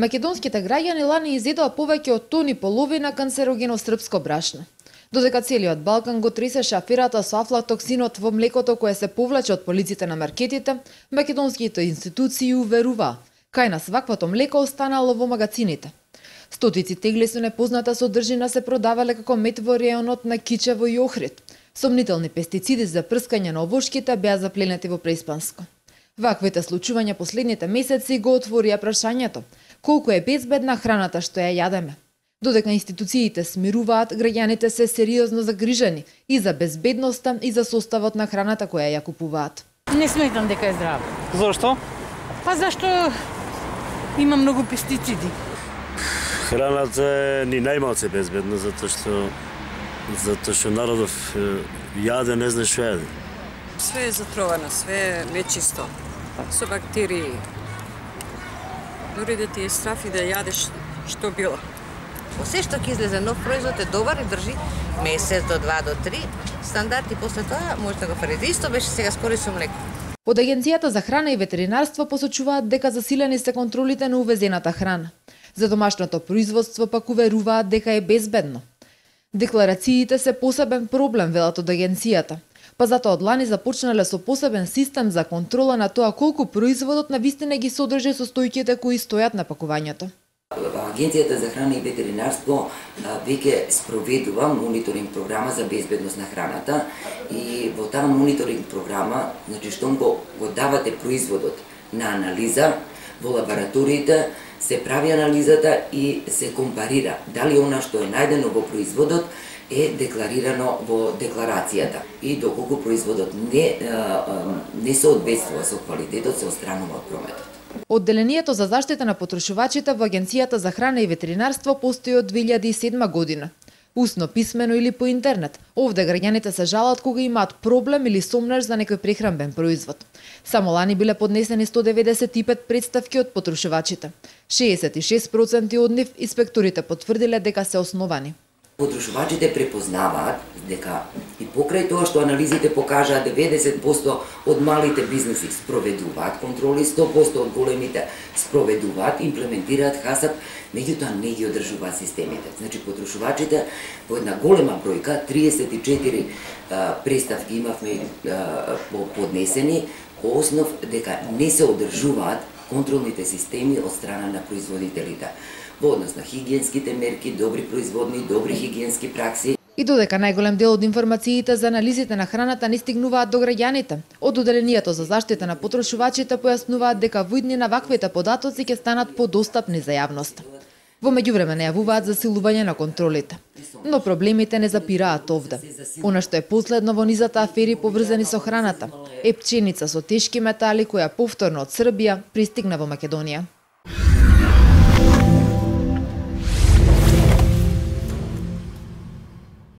Македонските граѓани лани изедоа повеќе од тони половина канцерогено српско брашно. Додека целиот Балкан го тресеше аферата со афлатоксинот во млекото кое се повлече од полиците на маркетите, македонските институции уверува, кај нас ваквото млеко останало во магацините. Стотици тегли со непозната содржина се продавале како мед во реонот на Кичево и Охрид. Сомнителни пестициди за прскање на овошките беа запленети во Преиспанско. Ваквите случувања последните месеци го отворија прашањето колку е безбедна храната што ја јадеме. Додека институциите смируваат, граѓаните се сериозно загрижени и за безбедноста и за составот на храната која ја купуваат. Не сметам дека е здраво. Зошто? Па зашто има многу пестициди. Храната ни најмалце безбедна затоа што народов јаде, не знае што јаде. Све е затровано, све е нечисто, со бактерии. Дори да ти е страф и да јадеш што било. Се што ќе излезе нов производ е добар и држи месец до 2 до 3 стандарти, после тоа може да го фариде. Исто беше сега скоро со млеко. Од Агенцијата за храна и ветеринарство посочуваат дека засилени се контролите на увезената храна. За домашното производство пак уверуваат дека е безбедно. Декларациите се посебен проблем, велат од агенцијата. Па затоа од лани започнале со посебен систем за контрола на тоа колку производот навистина ги содржи состојките кои стојат на пакувањето. Агенцијата за храна и ветеринарство веќе спроведува мониторинг програма за безбедност на храната и во таа мониторинг програма, значи штом го давате производот на анализа во лабораториите, се прави анализата и се компарира дали она што е најдено во производот е декларирано во декларацијата и доколку производот не соодветствува со квалитетот, се отстранува од прометот. Одделението за заштита на потрошувачите во Агенцијата за храна и ветеринарство постои од 2007 година. Усно, писмено или по интернет. Овде граѓаните се жалат кога имаат проблем или сомнеш за некој прехранбен производ. Само лани биле поднесени 195 представки од потрошувачите. 66% од нив инспекторите потврдиле дека се основани. Потрошувачите препознаваат дека и покрај тоа што анализите покажаат 90% од малите бизнеси спроведуваат контроли, 100% од големите спроведуваат, имплементираат ХАСАП, меѓутоа не ги одржуваат системите. Значи потрошувачите во една голема бројка, 34 представки имавме поднесени, по основ дека не се одржуваат контролните системи од страна на производителите во однос на хигиенските мерки, добри производни, добри хигиенски пракси. И додека најголем дел од информациите за анализите на храната не стигнуваат до граѓаните, од Одделението за заштита на потрошувачите појаснуваат дека во иднина ваквите податоци ќе станат подостапни за јавноста. Во меѓувреме најавуваат засилување на контролите. Но проблемите не запираат овде. Она што е последно во низата афери поврзани со храната е пченица со тешки метали која повторно од Србија пристигна во Македонија.